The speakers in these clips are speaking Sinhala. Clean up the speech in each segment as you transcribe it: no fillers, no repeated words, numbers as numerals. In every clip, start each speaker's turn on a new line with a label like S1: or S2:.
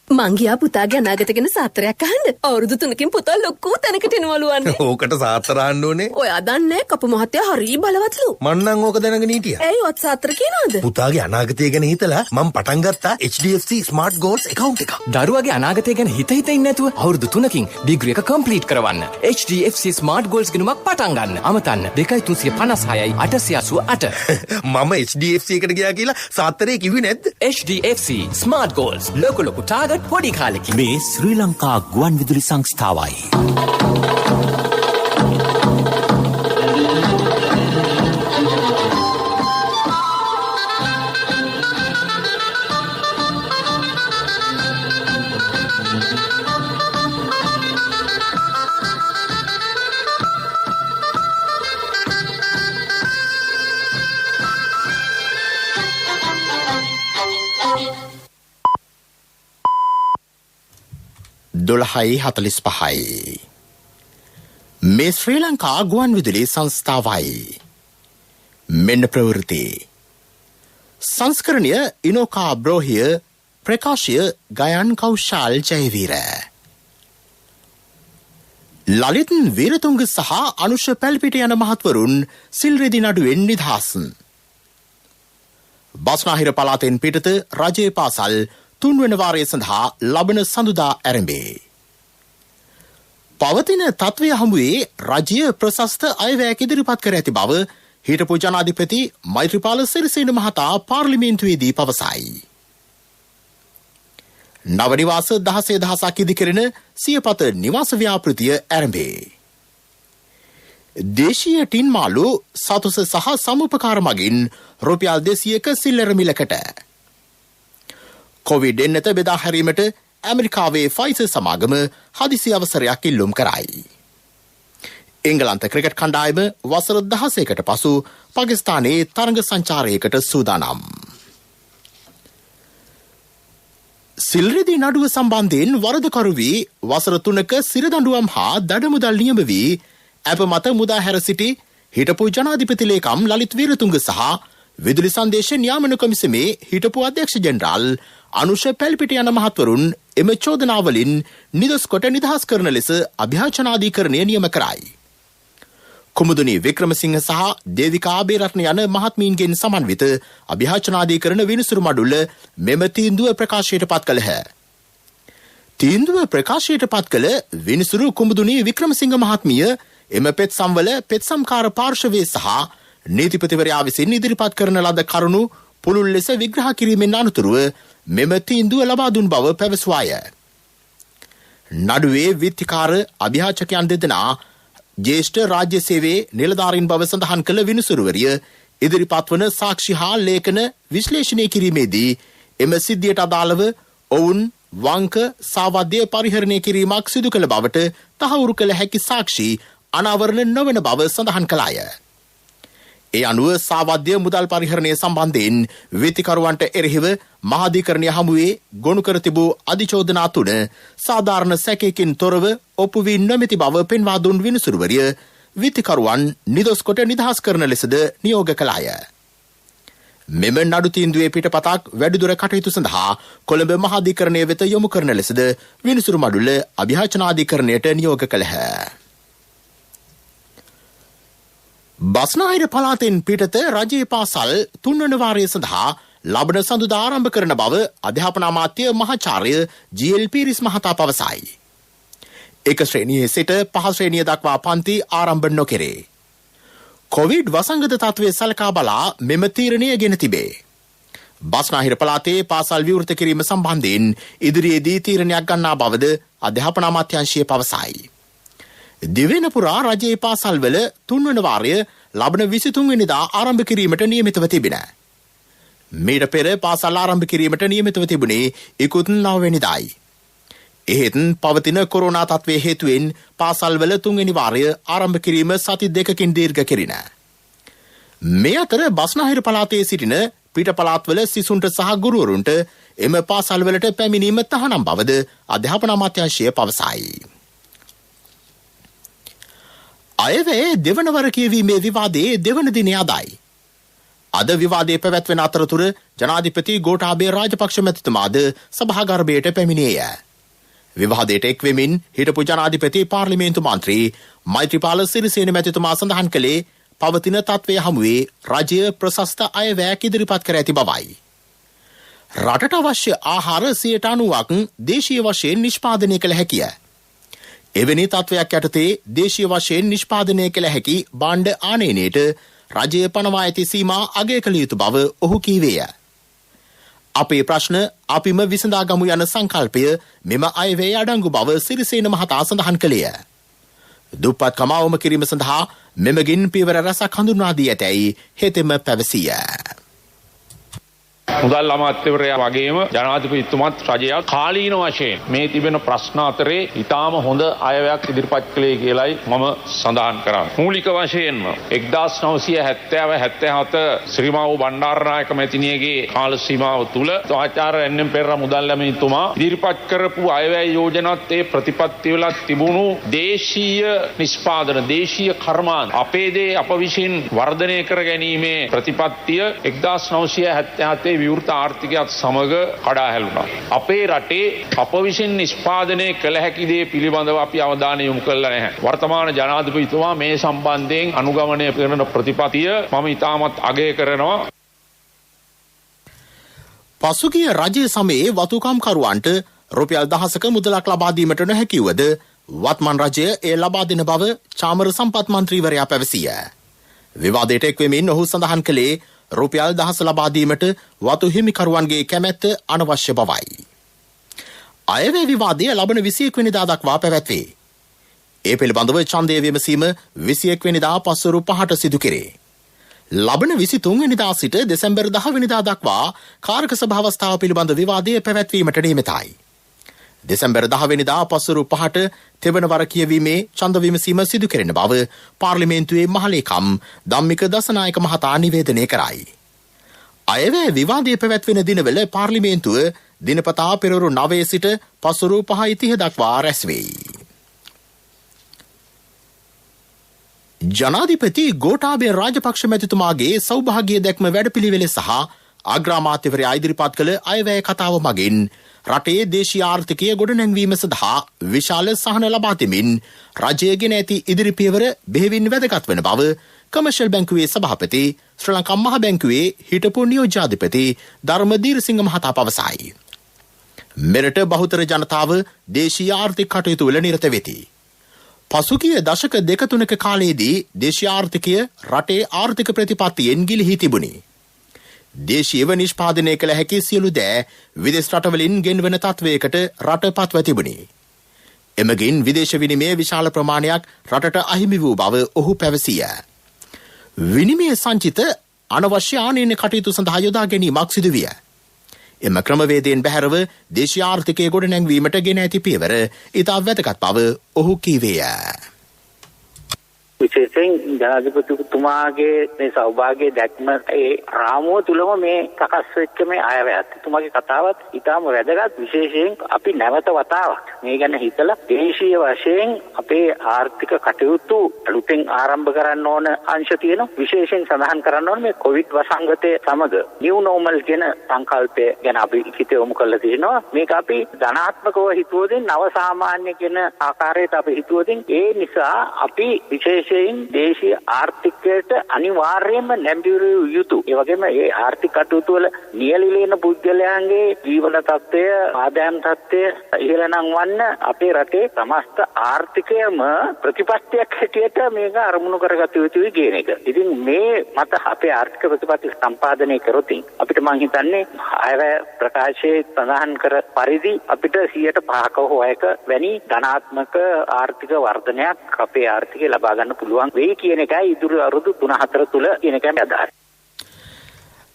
S1: මං ගියා පුතාගේ අනාගත ගැන සාත්‍රයක් අහන්න. අවුරුදු 3කින් පුතා ලොකු තැනකට එනවලු වන්නේ.
S2: ඕකට සාත්‍ර අහන්න ඕනේ.
S1: ඔයා දන්නේ කපු මහත්තයා හරි බලවත්ලු.
S2: මං නම් ඕක දැනගෙන හිටියා.
S1: ඇයි ඔත් සාත්‍ර කියනවද?
S2: පුතාගේ අනාගතය ගැන හිතලා මම පටන් ගත්තා HDFC Smart Goals account එක.
S3: දරුවගේ අනාගතය ගැන හිත ඉන්නේ නැතුව අවුරුදු 3කින් ඩිග්‍රී එක කම්ප්ලීට් කරවන්න. HDFC Smart Goals ගිණුමක් පටන් ගන්න. අමතන්න 2356යි 888.
S2: මම HDFC එකට ගියා කියලා සාත්‍රේ කිව්වේ නැද්ද?
S3: HDFC Smart Goals ලොකු ටාගට් පොඩි කාලෙකින්.
S4: මේ ශ්‍රී ලංකා ගුවන් විදුලි සංස්ථාවයි. දොළහයි 45යි. මේ ශ්‍රී ලංකා ගුවන් විදුලි සංස්ථාවයි. මෙන්න ප්‍රවෘත්ති. සංස්කරණය ඉනෝකා බ්‍රෝහිය ප්‍රකාශය ගයන් කෞශාල් ජයවීර. ලලිත් වීරතුංග සහ අනුෂ පැල්පිට යන මහත්වරුන් සිල්රෙදි නඩුවෙන් නිදහස්. බස්නාහිර පළාතෙන් පිටත රජයේ පාසල් 3 වන වාරය සඳහා ලබන සඳුදා ආරම්භේ. පවතින තත්ත්වය හමුවේ රජය ප්‍රශස්ත අයවැයක් ඉදිරිපත් කර ඇති බව හිටපු ජනාධිපති මෛත්‍රීපාල සිරිසේන මහතා පාර්ලිමේන්තුවේදී පවසයි. නව නිවාස 16,000ක් ඉදිකරන සියපත නිවාස ව්‍යාපෘතිය ආරම්භේ. දේශීය ටින් මාළු සතුස සහ සමුපකාර මගින් රුපියල් 200ක සිල්ලර මිලකට. කොවිඩ් එන්නත බෙදා හැරීමට ඇමරිකාවේ ෆයිසර් සමාගම හදිසි අවසරයක් ඉල්ලුම් කරයි. එංගලන්ත ක්‍රිකට් කණ්ඩායම වසර 16කට පසු පාකිස්තානයේ තරඟ සංචාරයකට සූදානම්. සිල්රෙදි නඩුව සම්බන්ධයෙන් වරදකරු වී වසර 3ක සිරදඬුවම් හා දඩමුදල් නියම වී අප මත මුදා හැර සිටි හිටපු ජනාධිපති ලේකම් ලලිත් වීරතුංග සහ විදුලි සංදේශ නියාමන කොමිසමේ හිටපු අධ්‍යක්ෂ ජෙනරාල් අනුෂ පැල්පිට යන මහත්වරුන් එම චෝදනාවලින් නිදොස් කොට නිදහස් කරන ලෙස අභියාචනාධිකරණය නියම කරයි. කුමුදුනි වික්‍රමසිංහ සහ දේවිකා ආබේරත්න යන මහත්මීන්ගෙන් සමන්විත අභියාචනාධිකරණ විනිසුරු මඩුල්ල මෙම තීන්දුව ප්‍රකාශයට පත් කළහ. තීන්දුව ප්‍රකාශයට පත් කළ විනිසුරු කුමුදුනි වික්‍රමසිංහ මහත්මිය එම පෙත්සම්වල පෙත්සම්කාර පාර්ශවයේ සහ නීතිපතිවරයා විසින් ඉදිරිපත් කරන ලද කරුණු පුළුල් ලෙස විග්‍රහ කිරීමෙන් අනතුරුව මෙම තීන්දුව ලබා දුන් බව පැවසුවාය. නඩුවේ විත්තිකාර අභියාචකයන් දෙදෙනා ජ්‍යෙෂ්ඨ රාජ්‍ය සේවයේ නිලධාරීන් බව සඳහන් කළ විනිසුරුවරිය ඉදිරිපත් වන සාක්ෂි හා ලේඛන විශ්ලේෂණය කිරීමේදී එම සිද්ධියට අදාළව ඔවුන් වංක සාවද්‍ය පරිහරණය කිරීමක් සිදු කළ බවට තහවුරු කළ හැකි සාක්ෂි අනාවරණ නොවන බව සඳහන් කළාය. ඒ අනුව සාවද්‍ය මුදල් පරිහරණය සම්බන්ධයෙන් විත්තිකරුවන්ට එරෙහිව මහාධිකරණය හමුවේ ගොනු කර තිබූ අධිචෝදනා 3 සාධාරණ සැකයකින් තොරව ඔප්පු වී නොමැති බව පෙන්වා දුන් විනිසුරුවරිය විත්තිකරුවන් නිදොස් කොට නිදහස් කරන ලෙසද නියෝග කළාය. මෙම නඩු තීන්දුවේ පිටපතක් වැඩිදුර කටයුතු සඳහා කොළඹ මහාධිකරණය වෙත යොමු කරන ලෙසද විනිසුරු මඩුල්ල අභියාචනාධිකරණයට නියෝග කළහ. බස්නාහිර පළාතෙන් පිටත රජයේ පාසල් 3 වන වාරය සඳහා ලබන සඳුදා ආරම්භ කරන බව අධ්‍යාපන අමාත්‍ය මහාචාර්ය ජී.එල්. පීරිස් මහතා පවසයි. 1 ශ්‍රේණියේ සිට 5 ශ්‍රේණිය දක්වා පන්ති ආරම්භ නොකෙරේ. කොවිඩ් වසංගත තත්ත්වය සලකා බලා මෙම තීරණය ගෙන තිබේ. බස්නාහිර පළාතේ පාසල් විවෘත කිරීම සම්බන්ධයෙන් ඉදිරියේදී තීරණයක් ගන්නා බවද අධ්‍යාපන අමාත්‍යාංශය පවසයි. දිවෙන පුරා රජයේ පාසල්වල 3 වන වාරය ලබන 23 වෙනිදා ආරම්භ කිරීමට නියමිතව තිබින. මීට පෙර පාසල් ආරම්භ කිරීමට නියමිතව තිබුණේ ඉකුත් 9 වෙනිදායි. එහෙත් පවතින කොරෝනා තත්ත්වයේ හේතුවෙන් පාසල්වල 3 වෙනි වාරය ආරම්භ කිරීම සති 2කින් දීර්ඝ කෙරින. මේ අතර බස්නාහිර පළාතේ සිටින පිට පළාත්වල සිසුන්ට සහ ගුරුවරුන්ට එම පාසල්වලට පැමිණීම තහනම් බවද අධ්‍යාපන අමාත්‍යාංශය පවසයි. අයවැය දෙවන වර කියවීමේ විවාදයේ දෙවන දිනය අදයි. අද විවාදයේ පැවැත්වෙන අතරතුර ජනාධිපති ගෝඨාභය රාජපක්ෂ මැතිතුමාද සභාගර්භයට පැමිණියේය. විවාදයට එක්වෙමින් හිටපු ජනාධිපති පාර්ලිමේන්තු මන්ත්‍රී මෛත්‍රීපාල සිරිසේන මැතිතුමා සඳහන් කළේ පවතින තත්ත්වය හමුවේ රජය ප්‍රශස්ත අයවැයක් ඉදිරිපත් කර ඇති බවයි. රටට අවශ්‍ය ආහාර 90%ක් දේශීය වශයෙන් නිෂ්පාදනය කළ හැකිය. එවැනි තත්ත්වයක් යටතේ දේශීය වශයෙන් නිෂ්පාදනය කළ හැකි භාණ්ඩ ආනයනයට රජය පනවා ඇති සීමා අගය කළ යුතු බව ඔහු කීවේය. අපේ ප්‍රශ්න අපිම විසඳාගමු යන සංකල්පය මෙම අයවැය අඩංගු බව සිරිසේන මහතා සඳහන් කළේය. දුප්පත්කම අවම කිරීම සඳහා මෙමගින් පියවර රැසක් හඳුන්වා දී ඇතැයි හෙතෙම පැවසිය.
S5: මුදල් අමාත්‍යවරයා වගේම ජනාධිපතිතුමත් රජයත් කාලීන වශයෙන් මේ තිබෙන ප්‍රශ්න අතරේ ඉතාම හොඳ අයවැයක් ඉදිරිපත් කළේ කියලයි මම සඳහන් කරන්නේ. මූලික වශයෙන්ම 1970-77 ශ්‍රීමාව් බණ්ඩාරනායක මැතිණියගේ කාල සීමාව තුල ආචාර්ය එන්.එම්. පෙරේරා මුදල් ඇමතිතුමා ඉදිරිපත් කරපු අයවැය යෝජනාත් ඒ ප්‍රතිපත්ති වල තිබුණු දේශීය නිෂ්පාදන දේශීය කර්මාන්ත අපේ දේ අප විසින් වර්ධනය කර ගැනීමේ ප්‍රතිපත්තිය 1977 විවෘත ආර්ථිකයත් සමග කඩා හැලුණා. අපේ රටේ අප විසින් නිෂ්පාදනය කළ හැකි දේ පිළිබඳව අපි අවධානය යොමු කළා නැහැ. වර්තමාන ජනාධිපතිතුමා මේ සම්බන්ධයෙන් අනුගමනය කරන ප්‍රතිපත්තිය මම ඉතාමත් අගය කරනවා.
S4: පසුගිය රජය සමයේ වතුකම්කරුවන්ට රුපියල් 1000ක මුදලක් ලබා දීමට නොහැකිවද වත්මන් රජය එය ලබා දෙන බව චාමර සම්පත් මන්ත්‍රීවරයා පැවසිය. විවාදයට එක්වෙමින් ඔහු සඳහන් කළේ රුපියල් 1000 ලබා දීමට වතු හිමිකරුවන්ගේ කැමැත්ත අනවශ්‍ය බවයි. අයවැය විවාදය ලබන 21 වෙනිදා දක්වා පැවැත්වේ. ඒ පිළිබඳව ඡන්දය විමසීම 21 වෙනිදා පස්වරු 5ට සිදු කෙරේ. ලබන 23 වෙනිදා සිට දෙසැම්බර් 10 වෙනිදා දක්වා කාරක සභාවස්ථාව පිළිබඳ විවාදය පැවැත්වීමට නියමිතයි. දෙසැම්බර් 10 වෙනිදා පස්වරු 5ට තෙවන වර කියවීමේ ඡන්ද විමසීම සිදු කෙරෙන බව පාර්ලිමේන්තුවේ මහලේකම් ධම්මික දසනායක මහතා නිවේදනය කරයි. අයවැය විවාදයේ පැවැත්වෙන දිනවල පාර්ලිමේන්තුව දිනපතා පෙරවරු 9 සිට පස්වරු 5:30 දක්වා රැස් වෙයි. ජනාධිපති ගෝඨාභය රාජපක්ෂ මැතිතුමාගේ සෞභාග්‍ය දැක්ම වැඩපිළිවෙල සහ අග්‍රාමාත්‍යවරයා ඉදිරිපත් කළ අයවැය කතාව මගින් රටේ දේශීය ආර්ථිකය ගොඩනැංවීම සඳහා විශාල සහන ලබා දෙමින් රජය ගෙන ඇති ඉදිරි පියවර බෙහෙවින් වැදගත් වන බව කමර්ෂල් බැංකුවේ සභාපති ශ්‍රී ලංකා මහ බැංකුවේ හිටපු නියෝජ්‍යාධිපති ධර්ම දීරසිංහ මහතා පවසයි. මෙරට බහුතර ජනතාව දේශීය ආර්ථික කටයුතු වල නිරත වෙති. පසුගිය දශක 2-3ක කාලයේදී දේශීය ආර්ථිකය රටේ ආර්ථික ප්‍රතිපත්තියෙන් ගිලිහී තිබුණි. දේශීයව නිෂ්පාදනය කළ හැකි සියලු දෑ විදේශ රටවලින් ගෙන්වන තත්වයකට රට පත්ව තිබුණි. එමගින් විදේශ විනිමය විශාල ප්‍රමාණයක් රටට අහිමි වූ බව ඔහු පැවසිය. විනිමය සංචිත අනවශ්‍ය ආනයන කටයුතු සඳහා යොදා ගැනීමක් සිදුවිය. එම ක්‍රමවේදයෙන් බැහැරව දේශීය ආර්ථිකය ගොඩනැංවීමට ගෙන ඇති පියවර ඉතා වැදගත් බව ඔහු කීවේය.
S6: විශේෂයෙන් ජනාධිපතිතුමාගේ මේ සෞභාග්‍ය දැක්ම ඒ රාමුව තුලම මේ සකස් වෙච්ච මේ අයවැයත් තුමාගේ කතාවත් ඉතාම වැදගත්. විශේෂයෙන් අපි නැවත වතාවක් මේ ගැන හිතලා දේශීය වශයෙන් අපේ ආර්ථික කටයුතු අලුතෙන් ආරම්භ කරන්න ඕන අංශ තියෙනවා. විශේෂයෙන් සඳහන් කරන්න ඕන මේ කොවිඩ් වසංගතය සමග නිව් නෝමල් කියන සංකල්පය ගැන අපි හිත යොමු කරලා තියෙනවා. මේක අපි ධනාත්මකව හිතුවොතින් නව සාමාන්‍ය කියන ආකාරයට අපි හිතුවොතින් ඒ නිසා අපි විශේෂයෙන් දේශීය ආර්ථිකයට අනිවාර්යයෙන්ම නැඹුරු යුතු. ඒ වගේම මේ ආර්ථික කටයුතු වල නියැලී ඉන්න පුද්ගලයන්ගේ ජීවන තත්ත්වය, ආදායම් තත්ත්වය ඉහළ නංවන්න අපේ රටේ සමස්ත ආර්ථිකයම ප්‍රතිපත්තියක් හැටියට මේක අරමුණු කරගත යුතුයි කියන එක. ඉතින් මේ මත අපේ ආර්ථික ප්‍රතිපත්ති සම්පාදනය කරොත් අපිට මම හිතන්නේ අයවැය ප්‍රකාශයේ සඳහන් කර පරිදි අපිට 105ක හෝ 1ක වැනි ධනාත්මක ආර්ථික වර්ධනයක් අපේ ආර්ථිකය ලබා ගන්න පුළුවන් වෙයි කියන එකයි ඉදිරි අවුරුදු 3-4 තුල කියන එකයි අදහස්.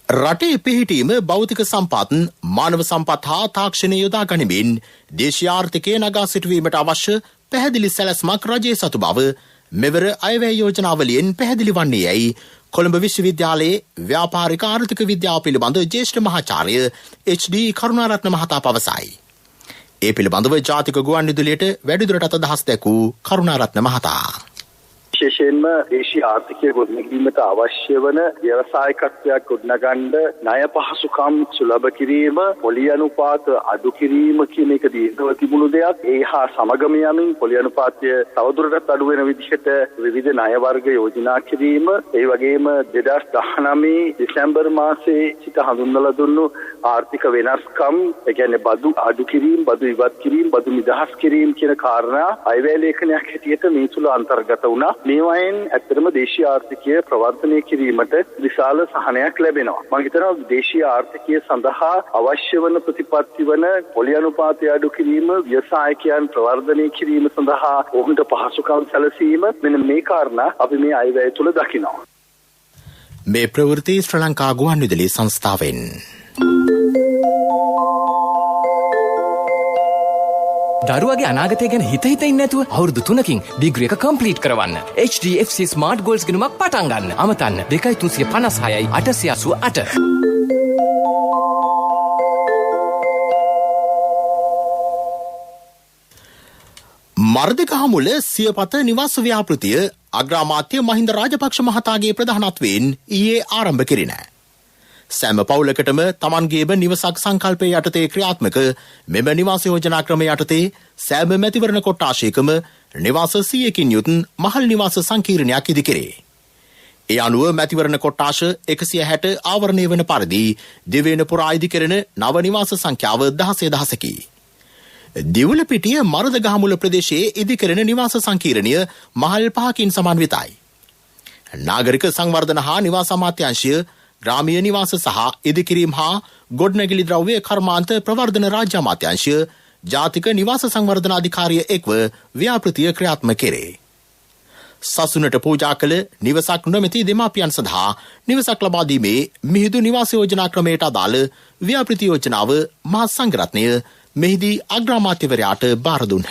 S4: රටේ පිහිටීම භෞතික සම්පත්, මානව සම්පත් හා තාක්ෂණය යොදා ගනිමින් දේශීය ආර්ථිකය නගා සිටුවීමට අවශ්‍ය පැහැදිලි සැලැස්මක් රජයේ සතු බව මෙවර අයවැය යෝජනාවලියෙන් පැහැදිලි වන්නේ යයි කොළඹ විශ්වවිද්‍යාලයේ ව්‍යාපාරික ආර්ථික විද්‍යාව පිළිබඳ ජ්‍යෙෂ්ඨ මහාචාර්ය HD කරුණාරත්න මහතා පවසයි. ඒ පිළිබඳව ජාතික ගුවන්විදුලියට වැඩිදුරටත් අදහස් දැක්වූ කරුණාරත්න මහතා
S7: විශේෂයෙන්ම දේශීය ආර්ථිකය ගොඩනැගීමට අවශ්‍ය වන ව්‍යවසායකත්වයක් ගොඩනගන්න ණය පහසුකම් සුලභ කිරීම, පොලි අනුපාත අඩු කිරීම කියන එක දීර්ඝව තිබුණු දෙයක්. ඒ හා සමගම යමින් පොලි අනුපාතය තවදුරටත් අඩු වෙන විදිහට විවිධ ණය වර්ග යෝජනා කිරීම, ඒ වගේම 2019 දෙසැම්බර් මාසයේ සිට හඳුන්වලා දුන්නු ආර්ථික වෙනස්කම්, ඒ කියන්නේ බදු අඩු කිරීම, බදු ඉවත් කිරීම, බදු නිදහස් කිරීම කියන කාරණා අයවැය ලේඛනයක් හැටියට මේ තුල අන්තර්ගත වුණා. මේවායින් ඇත්තටම දේශීය ආර්ථිකය ප්‍රවර්ධනය කිරීමට විශාල සහනයක් ලැබෙනවා. මම හිතනවා දේශීය ආර්ථිකය සඳහා අවශ්‍ය වන ප්‍රතිපත්ති වන පොලි අනුපාතය අඩු කිරීම, ව්‍යවසායකයන් ප්‍රවර්ධනය කිරීම සඳහා ඔවුන්ට පහසුකම් සැලසීම, මෙන්න මේ කාරණා අපි මේ අයවැය තුල දකිනවා.
S4: මේ ප්‍රවෘත්ති ශ්‍රී ලංකා ගුවන්විදුලි සංස්ථාවෙන්.
S3: දරුවගේ අනාගතය ගැන හිත ඉන්නේ නැතුව අවුරුදු 3කින් ඩිග්‍රී එක කම්ප්ලීට් කරවන්න. HDFC Smart Goals ගණුමක් පටන් ගන්න. අමතන්න 2356යි 888.
S4: මර්ධකහමුල සියපත නිවාස ව්‍යාපෘතිය අග්‍රාමාත්‍ය මහින්ද රාජපක්ෂ මහතාගේ ප්‍රධානත්වයෙන් ඊයේ ආරම්භ කෙරිණ. සෑම පවුලකටම තමන්ගේම නිවසක් සංකල්පය යටතේ ක්‍රියාත්මක මෙම නිවාස යෝජනා ක්‍රමය යටතේ සෑම මැතිවරණ කොට්ටාශයකම නිවාස 100කින් යුත් මහල් නිවාස සංකීර්ණයක් ඉදි කෙරේ. ඒ අනුව මැතිවරණ කොට්ටාශ 160 ආවරණය වන පරිදි දිවයින පුරා ඉදි කෙරෙන නව නිවාස සංඛ්‍යාව 16000කි. දිවුලපිටිය මරදගහමුල ප්‍රදේශයේ ඉදි කෙරෙන නිවාස සංකීර්ණය මහල් 5කින් සමන්විතයි. නාගරික සංවර්ධන හා නිවාස අමාත්‍යාංශය, ග්‍රාමීය නිවාස සහ ඉදිකිරීම් හා ගොඩනැගිලි ද්‍රව්‍ය කර්මාන්ත ප්‍රවර්ධන රාජ්‍ය අමාත්‍යාංශය, ජාතික නිවාස සංවර්ධන අධිකාරිය එක්ව ව්‍යාපෘතිය ක්‍රියාත්මක කෙරේ. සසුනට පූජා කළ නිවසක් නොමැති දෙමාපියන් සඳහා නිවසක් ලබා දීමේ මිහිඳු නිවාස යෝජනා ක්‍රමයට අදාළ ව්‍යාපෘති යෝජනාව මහා සංඝරත්නය මෙහිදී අග්‍රාමාත්‍යවරයාට බාර දුන්හ.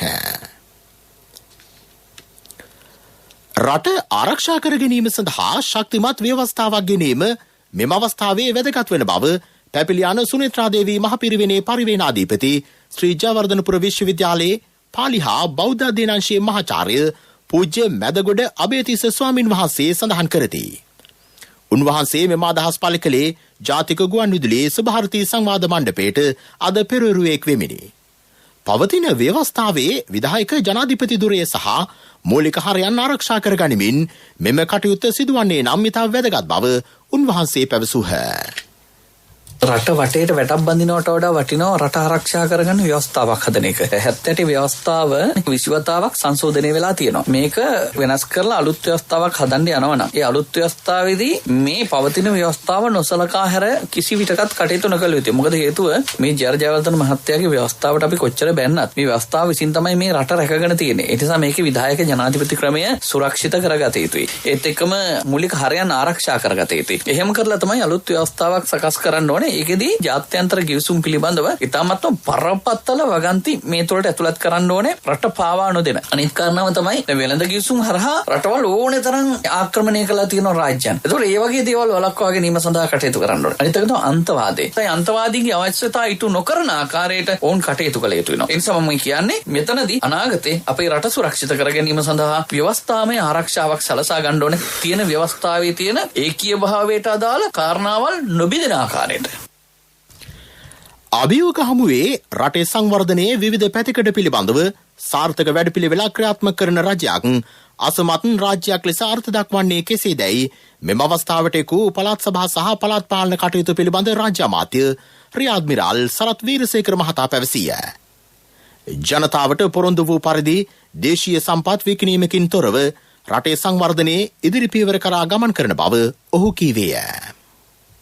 S4: රට ආරක්ෂා කර ගැනීම සඳහා ශක්තිමත් ව්‍යවස්ථාවක් ගෙනීම මෙම අවස්ථාවේ වැදගත් වන බව පැපිලියාන සුනේත්‍රා දේවී මහපිරිවෙනේ පරිවේනාධිපති ශ්‍රී ජයවර්ධනපුර විශ්වවිද්‍යාලයේ පාලි හා බෞද්ධ අධ්‍යනාංශයේ මහාචාර්ය පූජ්‍ය මැදගොඩ අබේතිස්ස ස්වාමින් වහන්සේ සඳහන් කරති. උන්වහන්සේ මෙම අදහස් පළ කළේ ජාතික ගුවන්විදුලියේ සුභාරතී සංවාද මණ්ඩපයට අද පෙරවරුවේක් වෙමිනි. පවතින ව්‍යවස්ථාවේ විධායක ජනාධිපති දුරය සහ මූලික හරයන් ආරක්ෂා කර ගනිමින් මෙම කටයුත්ත සිදුවන්නේ නම් ඉතා වැදගත් බව උන්වහන්සේ පැවසූහ.
S8: රට වටේට වැටක් බඳිනවට වඩා වටිනවා රට ආරක්ෂා කරගන්න ව්‍යවස්ථාවක් හදන එක. 70 ව්‍යවස්ථාව 20 වතාවක් සංශෝධනය වෙලා තියෙනවා. මේක වෙනස් කරලා අලුත් ව්‍යවස්ථාවක් හදන්න යනවා නම් ඒ අලුත් ව්‍යවස්ථාවේදී මේ පවතින ව්‍යවස්ථාව නොසලකා හැර කිසි විටකත් කටයුතු නොකළ යුතුයි. මොකද හේතුව මේ ජයවර්ධන මහත්තයාගේ ව්‍යවස්ථාවට අපි කොච්චර බැන්නත් මේ ව්‍යවස්ථාව විසින් තමයි මේ රට රැකගෙන තියෙන්නේ. ඒ නිසා මේකේ විධායක ජනාධිපති ක්‍රමය සුරක්ෂිත කරගත යුතුයි. ඒත් එක්කම මූලික හරයන් ආරක්ෂා කරගත යුතුයි. එහෙම කරලා තමයි අලුත් ව්‍යවස්ථාවක් සකස් කරන්න ඕනේ. ඒකෙදී ජාත්‍යන්තර ගිවිසුම් පිළිබඳව ඉතාමත්ම බරපතල වගන්ති මේ තුළට ඇතුළත් කරන්න ඕනේ රට පාවා නොදෙන. අනිත් කාරණාව තමයි වෙළඳ ගිවිසුම් හරහා රටවල් ඕනේ තරම් ආක්‍රමණය කළා තියෙන රාජ්‍යයන්. ඒතකොට ඒ වගේ දේවල් වළක්වා ගැනීම සඳහා කටයුතු කරන්න ඕනේ. අනිත් එක තමයි අන්තවාදය. ඒ අන්තවාදීන්ගේ අවශ්‍යතා ඉටු නොකරන ආකාරයට ඕන් කටයුතු කළ යුතු වෙනවා. ඒ නිසා මම කියන්නේ මෙතනදී අනාගතේ අපේ රට සුරක්ෂිත කර ගැනීම සඳහා ව්‍යවස්ථාමය ආරක්ෂාවක් සලසා ගන්න ඕනේ. තියෙන ව්‍යවස්ථාවේ තියෙන ඒකීය භාවයට අදාළ කාරණාවල් නොබිදෙන ආකාරයට.
S4: අභියෝග හමුවේ රටේ සංවර්ධනයේ විවිධ පැතිකඩ පිළිබඳව සාර්ථක වැඩපිළිවෙළක් ක්‍රියාත්මක කරන රජයක් අසමත් රාජ්‍යයක් ලෙස අර්ථ දක්වන්නේ කෙසේදැයි මෙම අවස්ථාවට එකු පළාත් සභා සහ පළාත් පාලන කටයුතු පිළිබඳ රාජ්‍ය අමාත්‍ය රියාඩ්මිරාල් සරත් වීරසේකර මහතා පැවසීය. ජනතාවට පොරොන්දු වූ පරිදි දේශීය සම්පත් විකිණීමකින් තොරව රටේ සංවර්ධනයේ ඉදිරි පියවර කරා ගමන් කරන බව ඔහු කීවේය.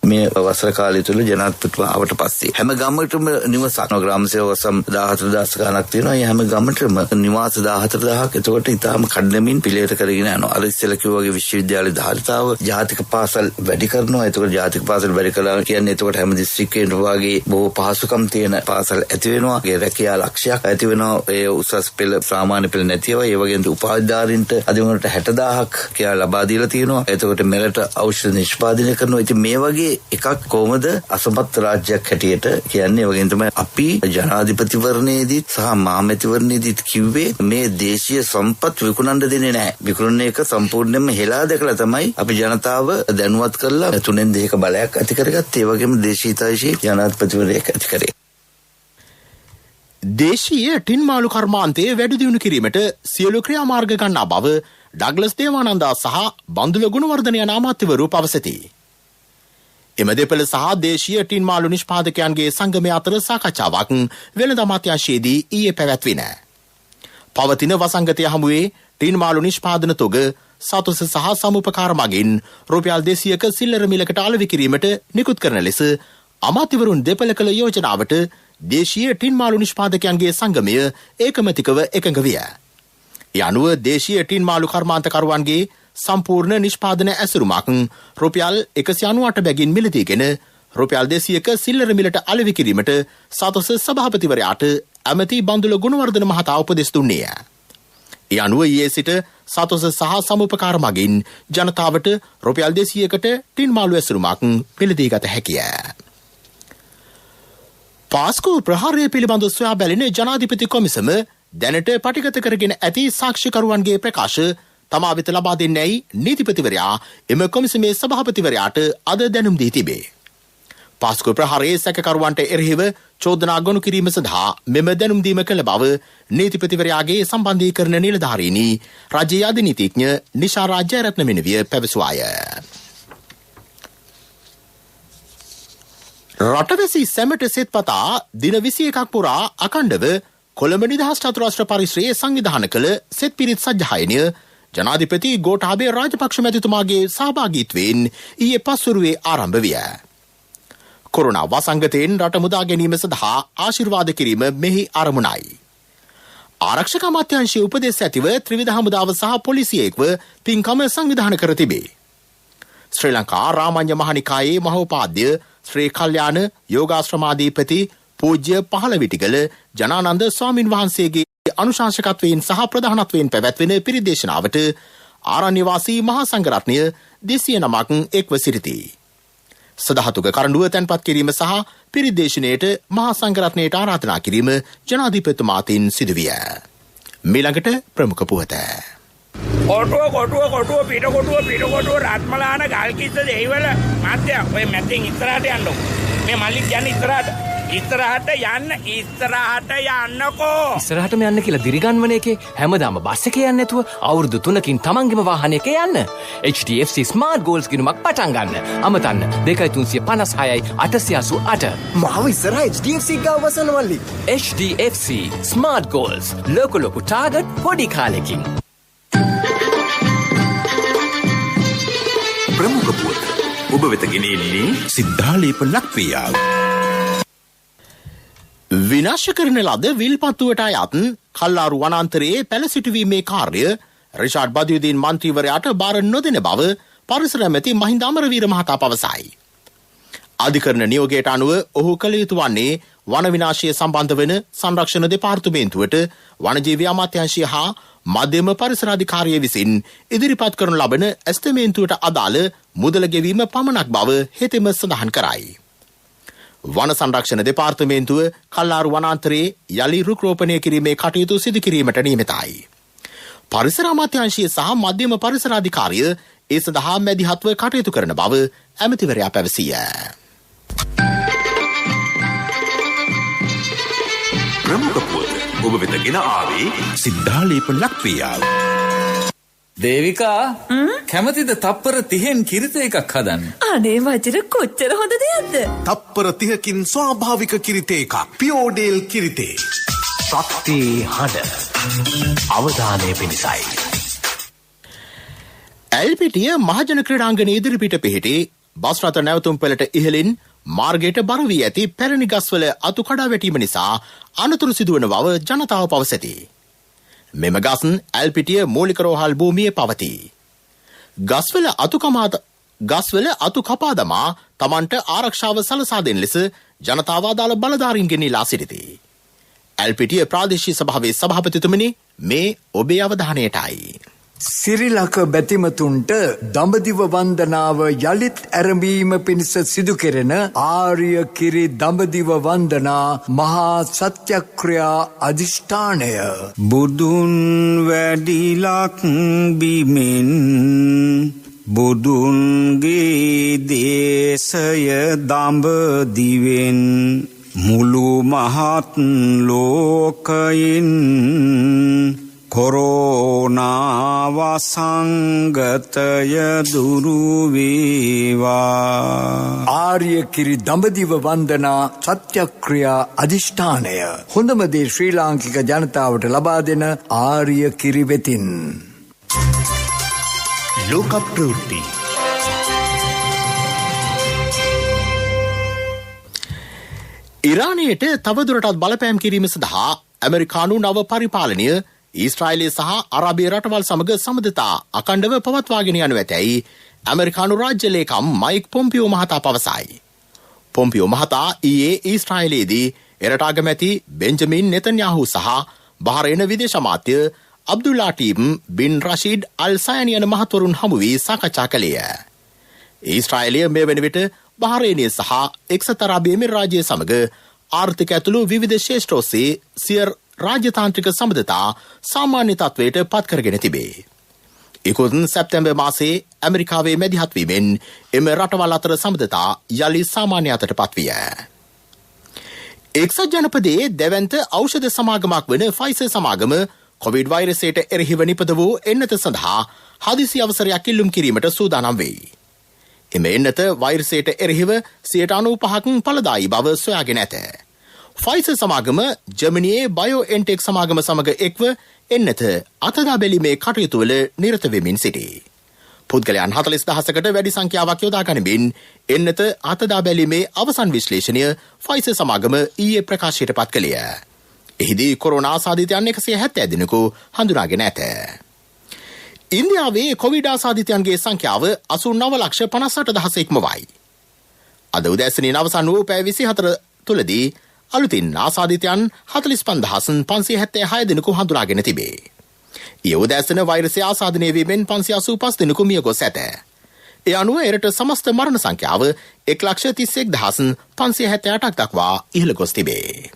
S9: මේ වසර කාලය තුළ ජනාධිපතිතුමා ආවට පස්සේ හැම ගමකටම නිවසක් ග්‍රාම සේවක සම් 14000 ගණක් තියෙනවා. ඒ හැම ගමකටම නිවාස 14000ක් එතකොට ඉතාලම කඩමින් පිළිවෙත කරගෙන යනවා. අර ඉස්සෙල්ලා කිව්වා වගේ විශ්වවිද්‍යාල ධාරිතාව ජාතික පාසල් වැඩි කරනවා. එතකොට ජාතික පාසල් වැඩි කළා කියන්නේ එතකොට හැම දිස්ත්‍රික්කයකම වගේ බොහෝ පහසුකම් තියෙන පාසල් ඇති වෙනවා. ඒ රැකියා ලක්ෂයක් ඇති වෙනවා. ඒ උසස් පෙළ සාමාන්‍ය පෙළ නැතිව ඒ වගේම උපාධිධාරීන්ට අදිමකට 60000ක් කියලා ලබා දීලා තියෙනවා. එතකොට මෙලට ඖෂධ නිෂ්පාදනය කරනවා. ඉතින් මේ වගේ එකක් කොහොමද අසමත් රාජ්‍යයක් හැටියට කියන්නේ වගේම තමයි අපි ජනාධිපතිවරණයේදී සහ මහමැතිවරණයේදී කිව්වේ මේ දේශීය සම්පත් විකුණන්න දෙන්නේ නැහැ. විකුණන එක සම්පූර්ණයෙන්ම හෙලා දැකලා තමයි අපි ජනතාව දැනුවත් කරලා 3/2 බලයක් ඇති කරගත්තේ. ඒ වගේම දේශීයතාවයේ ජනාධිපතිවරයෙක් ඇති කරේ.
S4: දේශීය ටින් මාළු කර්මාන්තයේ වැඩි දියුණු කිරීමට සියලු ක්‍රියාමාර්ග ගන්නා බව ඩග්ලස් දේවානන්දා සහ බන්දුල ගුණවර්ධන යන අමාත්‍යවරු පවසති. එම දෙපළ සහ දේශීය ටින් මාළු නිෂ්පාදකයන්ගේ සංගමය අතර සාකච්ඡාවක් වෙළඳ අමාත්‍යාංශයේදී ඊයේ පැවැත්වින. පවතින වසංගතය හමුවේ ටින් මාළු නිෂ්පාදන තොග සතුස සහ සමුපකාර මගින් රුපියල් 200ක සිල්ලර මිලකට අලෙවි කිරීමට නිකුත් කරන ලෙස අමාත්‍යවරුන් දෙපළ කළ යෝජනාවට දේශීය ටින් මාළු නිෂ්පාදකයන්ගේ සංගමය ඒකමතිකව එකඟ විය. ඒ අනුව දේශීය ටින් මාළු කර්මාන්තකරුවන්ගේ සම්පූර්ණ නිෂ්පාදන ඇසුරුමක් රුපියල් 198 බැගින් මිලදීගෙන රුපියල් 200ක සිල්ලර මිලට අලෙවි කිරීමට සතොස සභාපතිවරයාට ඇමති බන්දුල ගුණවර්ධන මහතා උපදෙස් දුන්නේය. ඒ අනුව ඊයේ සිට සතොස සහ සමුපකාර මගින් ජනතාවට රුපියල් 200කට ටින් මාළු ඇසුරුමක් මිලදී ගත හැකිය. පාස්කු ප්‍රහාරය පිළිබඳ සොයා බැලින ජනාධිපති කොමිසම දැනට පටිගත කරගෙන ඇති සාක්ෂිකරුවන්ගේ ප්‍රකාශ තමා වෙත ලබා දෙන්නැයි නීතිපතිවරයා එම කොමිසමේ සභාපතිවරයාට අද දැනුම් දී තිබේ. පාස්කු ප්‍රහාරයේ සැකකරුවන්ට එරෙහිව චෝදනා ගොනු කිරීම සඳහා මෙම දැනුම් දීම කළ බව නීතිපතිවරයාගේ සම්බන්ධීකරණ නිලධාරීනි රාජ්‍ය අධිනීතිඥ නිෂා රාජ්‍යරත්න මෙනවිය පැවසුවාය. රටවැසි සැමට සෙත්පතා දින 21ක් පුරා අකණ්ඩව කොළඹ නිදහස් චතුරාස්‍ර පරිශ්‍රයේ සංවිධාන කළ සෙත් පිරිත් සජ්ජායනය ජනාධිපති ගෝඨාභය රාජපක්ෂ මැතිතුමාගේ සහභාගීත්වයෙන් ඊයේ පස්වරුවේ ආරම්භ විය. කොරෝනා වසංගතයෙන් රට මුදා ගැනීම සඳහා ආශිර්වාද කිරීම මෙහි අරමුණයි. ආරක්ෂක අමාත්‍යාංශයේ උපදෙස් ඇතිව ත්‍රිවිධ හමුදාව සහ පොලිසියෙක්ව පින්කම සංවිධාන කර තිබේ. ශ්‍රී ලංකා රාමඤ්ඤ මහනිකායේ මහෝපාද්‍ය ශ්‍රී කල්යාණ යෝගාශ්‍රමාධිපති පූජ්‍ය පහළවිටිගල ජනානන්ද ස්වාමින් වහන්සේගේ අනුශාසකත්වයෙන් සහ ප්‍රධානත්වයෙන් පැවැත්වෙන පිරිදේශනාවට ආරණ්‍යවාසී මහා සංඝරත්නය 209ක් එක්ව සිටිති. සදහතුක කරඬුව තැන්පත් කිරීම සහ පිරිදේශනයට මහා සංඝරත්නයට ආරාධනා කිරීම ජනාධිපතිතුමාතින් සිදුවිය. මීළඟට ප්‍රමුඛ පුවත.
S10: කොටුව පිටකොටුව රත්මලාන ගල්කිස්ස දෙහිවල මාත්‍ය ඔය මැතින් ඉස්සරහට යන්න. මේ මල්ලි කියන්නේ ඉස්සරහට යන්නකෝ.
S3: ඉස්සරහටම යන්න කියලා දිරිගන්වන එකේ හැමදාම බස් එකේ යන්නේ නැතුව අවුරුදු 3කින් තමන්ගේම වාහනයක යන්න. HDFC Smart Goals ගිණුමක් පටන් ගන්න. අමතන්න 2356යි 888.
S2: මාව ඉස්සරහ HDFC ගාව වසන මල්ලි.
S3: HDFC Smart Goals ලොකු ටාගට් පොඩි කාලෙකින්.
S11: ප්‍රමුඛ පුවත ඔබ වෙත ගෙනෙන්නේ සිද්ධාලේප ලක්පියාව.
S4: විනාශ කරන ලද විල්පත්තුවට අයත් කල්ලාරු වනාන්තරයේ පැළ සිටුවීමේ කාර්ය රිෂාඩ් බදියුදීන් මන්ත්‍රීවරයාට බාර නොදෙන බව පරිසර ඇමති මහින්ද අමරවීර මහතා පවසයි. අධිකරණ නියෝගයට අනුව ඔහු කළ යුතු වන්නේ වන විනාශය සම්බන්ධ වන සංරක්ෂණ දෙපාර්තමේන්තුවට වනජීවි අමාත්‍යාංශය හා මධ්‍යම පරිසර අධිකාරිය විසින් ඉදිරිපත් කරනු ලබන ඇස්තමේන්තුවට අදාළ මුදල ගෙවීම පමණක් බව හෙතෙම සඳහන් කරයි. වන සංරක්ෂණ දෙපාර්තමේන්තුව කල්ලාරු වනාන්තරයේ යළි රුක් රෝපණය කිරීමේ කටයුතු සිදු කිරීමට නියමිතයි. පරිසර අමාත්‍යාංශය සහ මධ්‍යම පරිසර අධිකාරිය ඒ සඳහා මැදිහත්ව කටයුතු කරන බව ඇමතිවරයා පැවසීය.
S11: ප්‍රමුඛ පුවත ඔබ වෙත ගෙන ආවේ සිද්ධාලේප ලක්පියාව.
S8: දේවිකා කැමතිද තප්පර 30න් කිරිත එකක් හදන්න?
S1: අනේ වජිර කොච්චර හොඳ දෙයක්ද?
S2: තප්පර 30කින් ස්වාභාවික කිරිතේ එකක්. පියෝඩේල් කිරිතේ.
S11: ශක්ති හඬ අවධානය පිණිසයි.
S4: ඇල්පිටිය මහජන ක්‍රීඩාංගණයේ ඉදිරිපිට පිහිටි බස් රථ නැවතුම්පළට ඉහළින් මාර්ගයට බර වී ඇති පැරණි ගස්වල අතු කඩා වැටීම නිසා අනතුරු සිදුවන බව ජනතාව පවසති. මෙම ගස්න් ඇල්පිටිය මූලික රෝහල් භූමියේ පවතී. ගස්වල අතු කපා දමා තමන්ට ආරක්ෂාව සලසා දෙන ලෙස ජනතාව අදාළ බලධාරීන්ගෙන් ඉල්ලා සිටිති. ඇල්පිටිය ප්‍රාදේශීය සභාවේ සභාපතිතුමනි මේ ඔබේ අවධානයටයි.
S12: සිරිලක බැතිමතුන්ට දඹදිව වන්දනාව යළිත් ඇරඹීම පිණිස සිදු කෙරෙන ආර්ය කිරි දඹදිව වන්දනා මහා සත්‍යක්‍රියා අධිෂ්ඨානය
S13: බුදුන් වැඩිලක් බිමෙන් බුදුන්ගේ දේශය දඹදිවෙන් මුළු මහත් ලෝකයෙන් කොරෝනා වසංගතය දුරු වේවා.
S12: ආර්ය කිරි දඹදිව වන්දනා සත්‍යක්‍රියා අධිෂ්ඨානය හොඳම දේ ශ්‍රී ලාංකික ජනතාවට ලබා දෙන ආර්ය කිරි වෙතින්.
S2: ලෝක ප්‍රවෘත්ති
S4: ඉරානයට තවදුරටත් බලපෑම් කිරීම සඳහා ඇමරිකානු නව පරිපාලනය ඊශ්‍රායලය සහ අරාබිය රටවල් සමග සමඳතා අකණ්ඩව පවත්වාගෙන යනු ඇතැයි ඇමරිකානු රාජ්‍ය ලේකම් මයික් පොම්පියෝ මහතා පවසයි. පොම්පියෝ මහතා ඊයේ ඊශ්‍රායලයේදී එරට අගමැති බෙන්ජමින් නෙතන්යාහු සහ බහරේන විදේශ අමාත්‍ය අබ්දුල්ලා ටීම් බින් රෂීඩ් අල් සයනි යන මහත්වරුන් හමු වී සාකච්ඡා කළේය. ඊශ්‍රායලය මේ වන විට බහරේනය සහ එක්සත් අරාබි එමිරාජ්‍ය සමග ආර්ථික ඇතුළු විවිධ ශේෂ්ඨ ඔස්සේ සිය රාජ්‍යතාන්ත්‍රික සම්බන්ධතා සාමාන්‍ය තත්වයට පත් කරගෙන තිබේ. ඉකුත් සැප්තැම්බර් මාසයේ ඇමරිකාවේ මැදිහත්වීමෙන් එම රටවල් අතර සම්බන්ධතා යලි සාමාන්‍ය අතට පත්විය. එක්සත් ජනපදයේ දැවැන්ත ඖෂධ සමාගමක් වන ෆයිසර් සමාගම කොවිඩ් වෛරසයට එරෙහිව නිපද වූ එන්නත සඳහා හදිසි අවසරයක් ඉල්ලුම් කිරීමට සූදානම් වෙයි. එම එන්නත වෛරසයට එරෙහිව 95%ක් ඵලදායී බව සොයාගෙන ඇත. ෆයිසර් සමාගම ජර්මනියේ බයෝ එන්ටෙක් සමාගම සමග එක්ව එන්නත අතදා බැලීමේ කටයුතු වල නිරත වෙමින් සිටී. පුද්ගලයන් 40,000කට වැඩි සංඛ්‍යාවක් යොදා ගනිමින් එන්නත අතදා බැලීමේ අවසන් විශ්ලේෂණය ෆයිසර් සමාගම ඊයේ ප්‍රකාශයට පත් කළේය. එහිදී කොරෝනා ආසාදිතයන් 170 දෙනෙකු හඳුනාගෙන ඇත. ඉන්දියාවේ කොවිඩ් ආසාදිතයන්ගේ සංඛ්‍යාව 89,58,000 ඉක්මවයි. අද උදෑසනින් අවසන් වූ පැය 24 තුලදී අලුතින් ආසාදිතයන් 45,576 දෙනෙකු හඳුනාගෙන තිබේ. ඊයේ උදෑසන වෛරසය ආසාදනය වීමෙන් 585 දෙනෙකු මිය ගොස් ඇත. ඒ අනුව එරට සමස්ත මරණ සංඛ්‍යාව 1,31,578ක් දක්වා ඉහළ ගොස් තිබේ.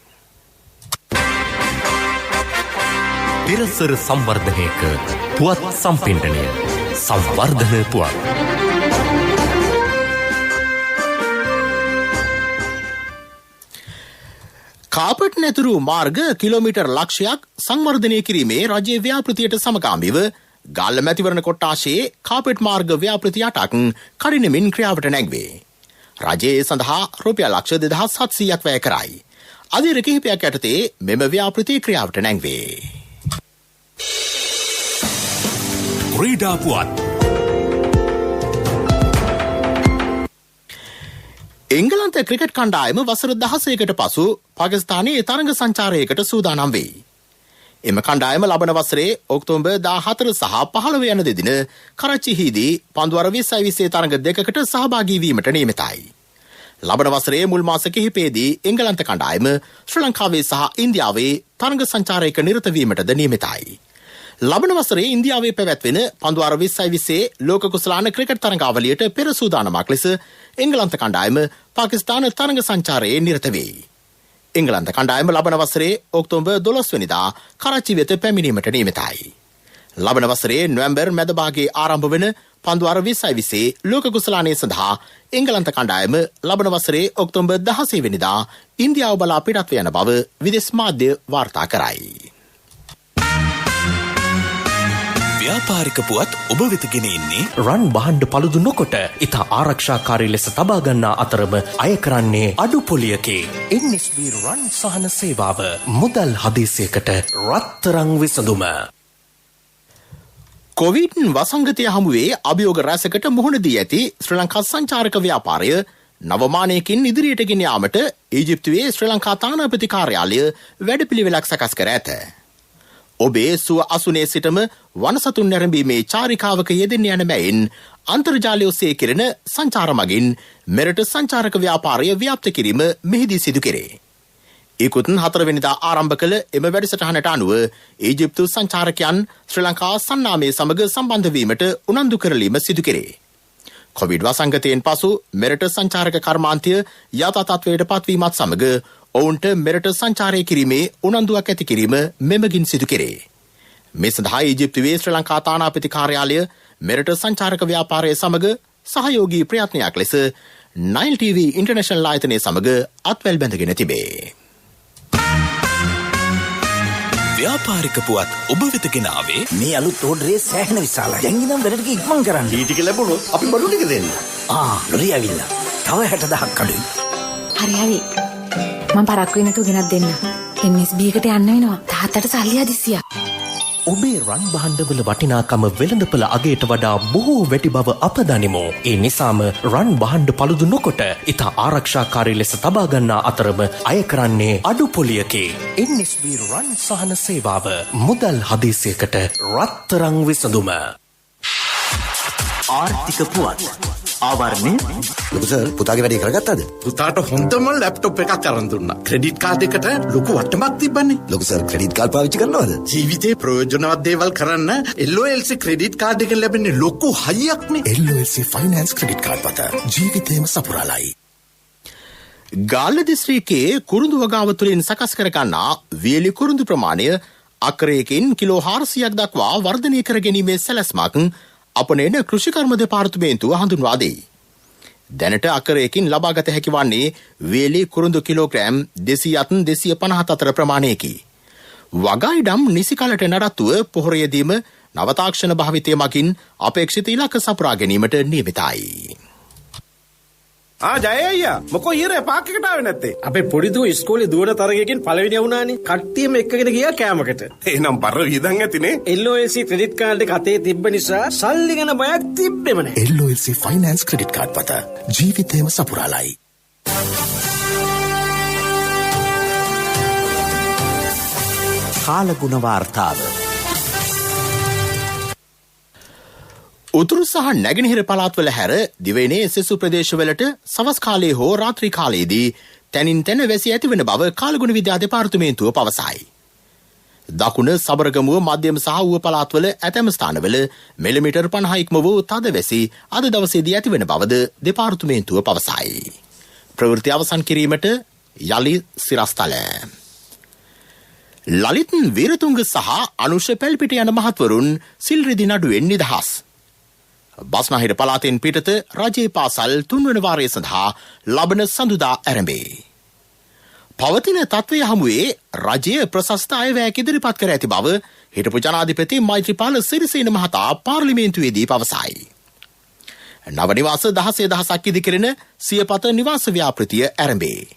S14: තිරසර සංවර්ධනයක පුවත් සම්පින්ඩනය සංවර්ධන පුවත්.
S4: කාපට් නැතුරු මාර්ග කිලෝමීටර් ලක්ෂයක් සංවර්ධනය කිරීමේ රජයේ ව්‍යාපෘතියට සමගාමීව ගාල්ල මැතිවරණ කොට්ටාශයේ කාපට් මාර්ග ව්‍යාපෘති 8ක් කඩිනමින් ක්‍රියාවට නැංවේ. රජයේ සඳහා රුපියල් ලක්ෂ 2,700ක් වැය කරයි. අදියර කිහිපයක් යටතේ මෙම ව්‍යාපෘති ක්‍රියාවට නැංවේ.
S14: ක්‍රීඩා පුවත්.
S4: එංගලන්ත ක්‍රිකට් කණ්ඩායම වසර 16කට පසු පාකිස්තානයේ තරඟ සංචාරයකට සූදානම් වෙයි. එම කණ්ඩායම ලබන වසරේ ඔක්තෝබර් 14 සහ 15 යන දෙදින කරච්චිහිදී පන්දුවර 2020 තරඟ දෙකකට සහභාගී වීමට නියමිතයි. ලබන වසරේ මුල් මාස කිහිපයේදී එංගලන්ත කණ්ඩායම ශ්‍රී ලංකාවේ සහ ඉන්දියාවේ තරඟ සංචාරයක නිරත වීමටද නියමිතයි. ලබන වසරේ ඉන්දියාවේ පැවැත්වෙන පන්දුවර 2020 ලෝක කුසලාන ක්‍රිකට් තරඟාවලියට පෙර සූදානමක් ලෙස එංගලන්ත කණ්ඩායම පාකිස්තාන තරඟ සංචාරයේ නිරත වෙයි. එංගලන්ත කණ්ඩායම ලබන වසරේ ඔක්තෝබර් 12 වෙනිදා කරච්චි වෙත පැමිණීමට නියමිතයි. ලබන වසරේ නොවැම්බර් මැද භාගයේ ආරම්භ වන පන්දුවර 2020 ලෝක කුසලානයේ සඳහා එංගලන්ත කණ්ඩායම ලබන වසරේ ඔක්තෝබර් 16 වෙනිදා ඉන්දියාව බලා පිටත් යන බව විදේශ මාධ්‍ය වාර්තා කරයි.
S14: ව්‍යාපාරික පුවත් ඔබ වෙත ගෙන එන්නේ රන් බහන්ඩ පළුදු නොකොට ඉතා ආරක්ෂාකාරී ලෙස තබා ගන්නා අතරම අය කරන්නේ අඩු පොලියකේ NSB රන් සහන සේවාව මුදල් හදිසියකට රත්තරන් විසඳුම.
S4: කොවිඩ් වසංගතය හමුවේ අභියෝග රැසකට මුහුණ දී ඇති ශ්‍රී ලංකා සංචාරක ව්‍යාපාරය නවමානයකින් ඉදිරියට ගෙන යාමට ඊජිප්තුවේ ශ්‍රී ලංකා තානාපති කාර්යාලය වැඩපිළිවෙලක් සකස් කර ඇත. ඔබේ සුව අසුනේ සිටම වනසතුන් නැරඹීමේ චාරිකාවක යෙදෙන්න යන බැවින් අන්තර්ජාලය ඔස්සේ කෙරෙන සංචාර මගින් මෙරට සංචාරක ව්‍යාපාරය ව්‍යාප්ත කිරීම මෙහිදී සිදු කෙරේ. ඉකුත් 4 වෙනිදා ආරම්භ කළ එම වැඩසටහනට අනුව ඊජිප්තු සංචාරකයන් ශ්‍රී ලංකා සන්නාමයේ සමග සම්බන්ධ වීමට උනන්දු කරලීම සිදු කෙරේ. කොවිඩ් වසංගතයෙන් පසු මෙරට සංචාරක කර්මාන්තය යථා තත්ත්වයට පත්වීමත් සමග ඔවුන්ට මෙරට සංචාරය කිරීමේ උනන්දුවක් ඇති කිරීම මෙමගින් සිදු කෙරේ. මේ සඳහා ඊජිප්තුවේ ශ්‍රී ලංකා තානාපති කාර්යාලය මෙරට සංචාරක ව්‍යාපාරය සමග සහයෝගී ප්‍රයත්නයක් ලෙස නයිල් TV ඉන්ටර්නැෂනල් ආයතනය සමග අත්වැල් බැඳගෙන තිබේ.
S15: ව්‍යාපාරික පුවත් ඔබ වෙත ගෙනාවේ
S16: මේ අලුත් ඕඩරේ සෑහෙන විශාලයි. දැන් ඉඳන් වැඩට ඉක්මන් කරන්න.
S2: ඊ ටික ලැබුණොත් අපි බඩු ටික දෙන්න.
S16: ලොරි ඇවිල්ලා. තව 60000ක් අඩුයි.
S17: හරි. මම පරක්කු වෙනතු ගෙනත් දෙන්න. MSB එකට යන්න වෙනවා. තාත්තට සල්ලි හදිස්සියක්.
S14: ඔබේ රන් භාණ්ඩවල වටිනාකම වෙළඳපළ අගයට වඩා බොහෝ වැඩි බව අප දනිමු. ඒ නිසාම රන් භාණ්ඩ පළුදු නොකොට ඉතා ආරක්ෂාකාරී ලෙස තබා ගන්නා අතරම අය කරන්නේ අඩු පොලියකේ. NSB රන් සහන සේවාව මුදල් හදිසියකට රත්තරන් විසඳුම.
S16: ආර්ථික පුවත් ආවරණය
S2: ලොකු සර් පුතාගේ වැඩේ කරගත්තද?
S18: පුතාට හොඳම ලැප්ටොප් එකක් අරන් දුන්නා. ක්‍රෙඩිට් කාඩ් එකට ලොකු වටමක් තිබ්බනේ.
S2: ලොකු සර් ක්‍රෙඩිට් කාඩ් පාවිච්චි කරනවද?
S18: ජීවිතේ ප්‍රයෝජනවත් දේවල් කරන්න LOLC ක්‍රෙඩිට් කාඩ් එකෙන් ලැබෙන්නේ ලොකු හයියක්නේ.
S2: LOLC ෆයිනෑන්ස් ක්‍රෙඩිට් කාඩ් පත ජීවිතේම සපුරාලයි.
S4: ගාල්ල දිස්ත්‍රික්කයේ කුරුඳු වගාව තුළින් සකස් කර ගන්නා වියලි කුරුඳු ප්‍රමාණය අක්‍රයකින් කිලෝ 400ක් දක්වා වර්ධනය කර ගැනීමේ සැලැස්මක් අපනේන කෘෂිකර්ම දෙපාර්තමේන්තුව හඳුන්වා දෙයි. දැනට අකරයකින් ලබාගත හැකි වන්නේ වේලි කුරුඳු කිලෝග්‍රෑම් 200-250 අතර ප්‍රමාණයකි. වගා ඉඩම් නිසි කලට නඩත්තුව පොහොර යෙදීම නවතාක්ෂණ භාවිතය මගින් අපේක්ෂිත ඉලක්ක සපුරා ගැනීමට නියමිතයි.
S19: ජය අයියා මොකෝ ඊරේ පාක් එකට ආවේ නැත්තේ? අපේ පොඩි දූ ඉස්කෝලේ දුවන තරගයකින් පළවෙනි වුණානේ. කට්ටියම එක්කගෙන ගියා කෑමකට.
S18: එහෙනම් බර වියදම් ඇතිනේ.
S19: LOLC ක්‍රෙඩිට් කාඩ් එක අතේ තිබ්බ නිසා සල්ලි ගැන බයක් තිබ්බෙම නැහැ.
S2: LOLC ෆයිනෑන්ස් ක්‍රෙඩිට් කාඩ් පත ජීවිතේම සපුරාලයි.
S16: කාලගුණ වාර්තාව.
S4: උතුරු සහ නැගෙනහිර පළාත්වල හැර දිවයිනේ සෙසු ප්‍රදේශවලට සවස් කාලයේ හෝ රාත්‍රී කාලයේදී තැනින් තැන වැසි ඇතිවන බව කාලගුණ විද්‍යා දෙපාර්තමේන්තුව පවසයි. දකුණ සබරගමුව මධ්‍යම සහ ඌව පළාත්වල ඇතැම් ස්ථානවල මිලිමීටර් 50 ඉක්ම වූ තද වැසි අද දවසේදී ඇතිවන බවද දෙපාර්තමේන්තුව පවසයි. ප්‍රවෘත්ති අවසන් කිරීමට යලි සිරස්තල. ලලිත් වීරතුංග සහ අනුෂ පැල්පිට යන මහත්වරුන් සිල් රිදි නඩුවෙන් නිදහස්. බස්නාහිර පළාතෙන් පිටත රජයේ පාසල් 3 වන වාරය සඳහා ලබන සඳුදා ආරම්භේ. පවතින තත්ත්වය හමුවේ රජය ප්‍රශස්ත අයවැයක් ඉදිරිපත් කර ඇති බව හිටපු ජනාධිපති මෛත්‍රීපාල සිරිසේන මහතා පාර්ලිමේන්තුවේදී පවසයි. නව නිවාස 16,000ක් ඉදිකරන සියපත නිවාස ව්‍යාපෘතිය ආරම්භේ.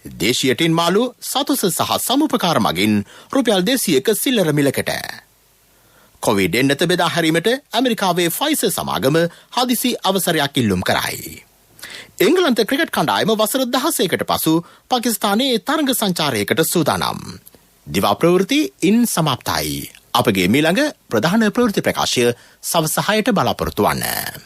S4: දේශීය ටින් මාළු සතුස සහ සමුපකාර මගින් රුපියල් 200ක සිල්ලර මිලකට. කොවිඩ් එන්නත බෙදා හැරීමට ඇමරිකාවේ ෆයිසර් සමාගම හදිසි අවසරයක් ඉල්ලුම් කරයි. එංගලන්ත ක්‍රිකට් කණ්ඩායම වසර 16කට පසු පාකිස්තානයේ තරඟ සංචාරයකට සූදානම්. දිවා ප්‍රවෘත්ති ඉන් සමාප්තයි. අපගේ මීළඟ ප්‍රධාන ප්‍රවෘත්ති ප්‍රකාශය සවස 6ට බලාපොරොත්තු වන්න.